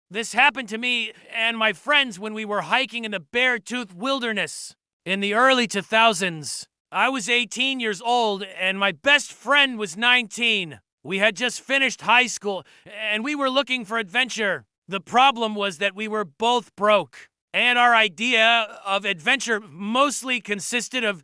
This happened to me and my friends when we were hiking in the Beartooth Wilderness in the early 2000s. I was 18 years old and my best friend was 19. We had just finished high school and we were looking for adventure. The problem was that we were both broke, and our idea of adventure mostly consisted of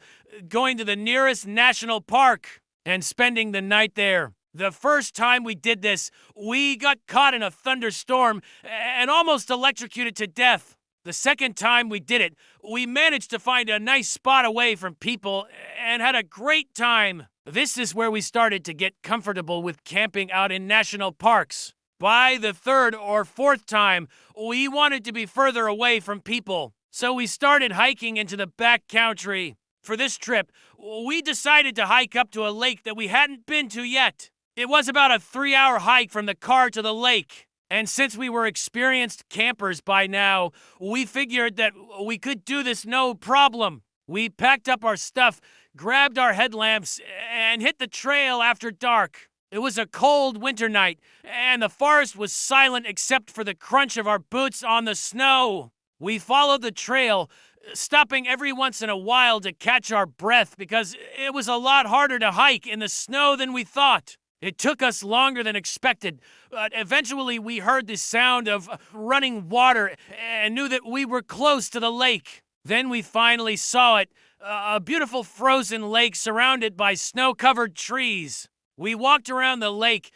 going to the nearest national park and spending the night there. The first time we did this, we got caught in a thunderstorm and almost electrocuted to death. The second time we did it, we managed to find a nice spot away from people and had a great time. This is where we started to get comfortable with camping out in national parks. By the third or fourth time, we wanted to be further away from people, so we started hiking into the backcountry. For this trip, we decided to hike up to a lake that we hadn't been to yet. It was about a 3-hour hike from the car to the lake. And since we were experienced campers by now, we figured that we could do this no problem. We packed up our stuff, grabbed our headlamps, and hit the trail after dark. It was a cold winter night, and the forest was silent except for the crunch of our boots on the snow. We followed the trail, stopping every once in a while to catch our breath because it was a lot harder to hike in the snow than we thought. It took us longer than expected, but eventually we heard the sound of running water and knew that we were close to the lake. Then we finally saw it, a beautiful frozen lake surrounded by snow-covered trees. We walked around the lake,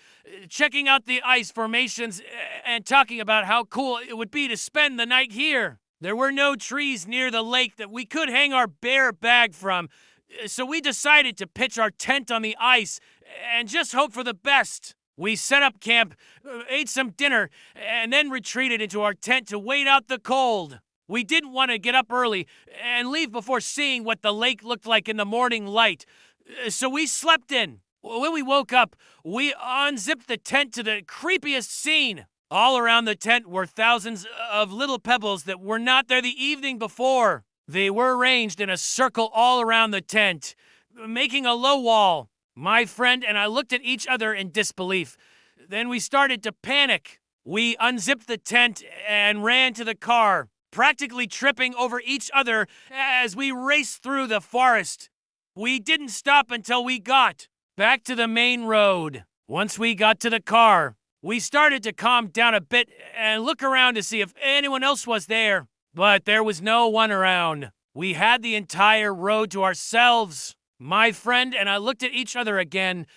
checking out the ice formations and talking about how cool it would be to spend the night here. There were no trees near the lake that we could hang our bear bag from, so we decided to pitch our tent on the ice and just hope for the best. We set up camp, ate some dinner, and then retreated into our tent to wait out the cold. We didn't want to get up early and leave before seeing what the lake looked like in the morning light, so we slept in. When we woke up, we unzipped the tent to the creepiest scene. All around the tent were thousands of little pebbles that were not there the evening before. They were arranged in a circle all around the tent, making a low wall. My friend and I looked at each other in disbelief. Then we started to panic. We unzipped the tent and ran to the car, practically tripping over each other as we raced through the forest. We didn't stop until we got back to the main road. Once we got to the car, we started to calm down a bit and look around to see if anyone else was there. But there was no one around. We had the entire road to ourselves. My friend and I looked at each other again,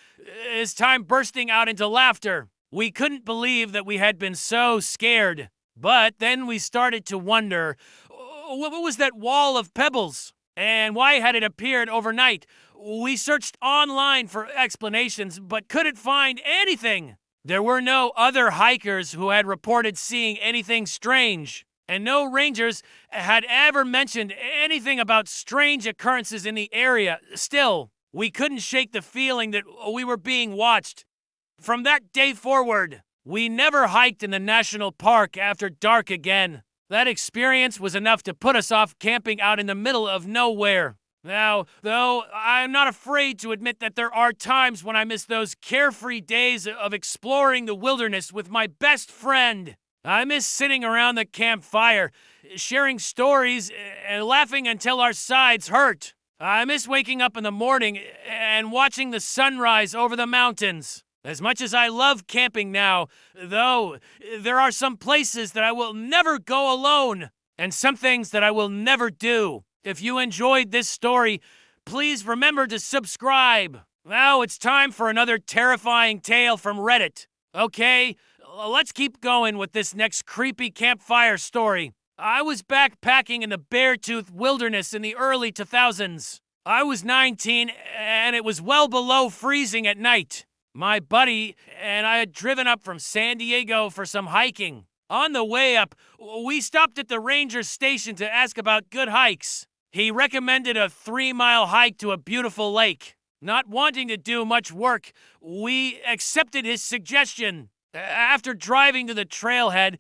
his time bursting out into laughter. We couldn't believe that we had been so scared. But then we started to wonder, what was that wall of pebbles? And why had it appeared overnight? We searched online for explanations, but couldn't find anything. There were no other hikers who had reported seeing anything strange, and no rangers had ever mentioned anything about strange occurrences in the area. Still, we couldn't shake the feeling that we were being watched. From that day forward, we never hiked in the national park after dark again. That experience was enough to put us off camping out in the middle of nowhere. Now, though, I'm not afraid to admit that there are times when I miss those carefree days of exploring the wilderness with my best friend. I miss sitting around the campfire, sharing stories and laughing until our sides hurt. I miss waking up in the morning and watching the sunrise over the mountains. As much as I love camping now, though, there are some places that I will never go alone, and some things that I will never do. If you enjoyed this story, please remember to subscribe. Now it's time for another terrifying tale from Reddit. Okay, let's keep going with this next creepy campfire story. I was backpacking in the Beartooth Wilderness in the early 2000s. I was 19 and it was well below freezing at night. My buddy and I had driven up from San Diego for some hiking. On the way up, we stopped at the ranger station to ask about good hikes. He recommended a 3-mile hike to a beautiful lake. Not wanting to do much work, we accepted his suggestion. After driving to the trailhead,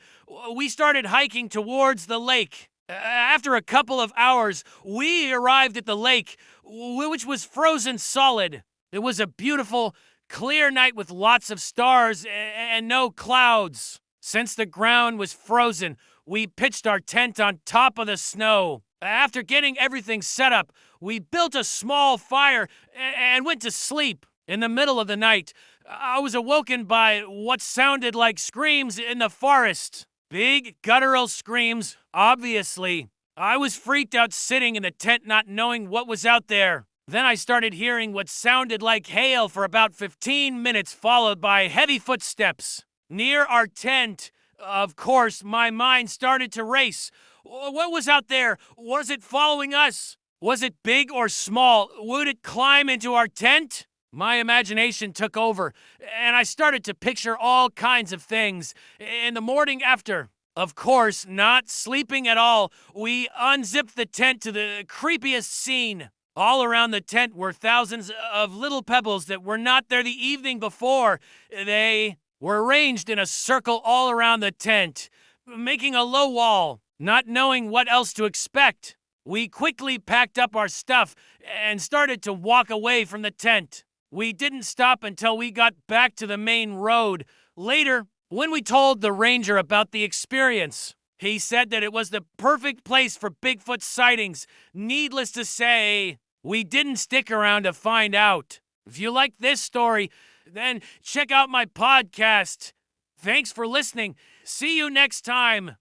we started hiking towards the lake. After a couple of hours, we arrived at the lake, which was frozen solid. It was a beautiful, clear night with lots of stars and no clouds. Since the ground was frozen, we pitched our tent on top of the snow. After getting everything set up, we built a small fire and went to sleep. In the middle of the night, I was awoken by what sounded like screams in the forest. Big, guttural screams, obviously. I was freaked out sitting in the tent not knowing what was out there. Then I started hearing what sounded like hail for about 15 minutes, followed by heavy footsteps. Near our tent, of course, my mind started to race. What was out there? Was it following us? Was it big or small? Would it climb into our tent? My imagination took over, and I started to picture all kinds of things. In the morning after, of course, not sleeping at all, we unzipped the tent to the creepiest scene. All around the tent were thousands of little pebbles that were not there the evening before. They were arranged in a circle all around the tent, making a low wall. Not knowing what else to expect, we quickly packed up our stuff and started to walk away from the tent. We didn't stop until we got back to the main road. Later, when we told the ranger about the experience, he said that it was the perfect place for Bigfoot sightings. Needless to say, we didn't stick around to find out. If you like this story, then check out my podcast. Thanks for listening. See you next time.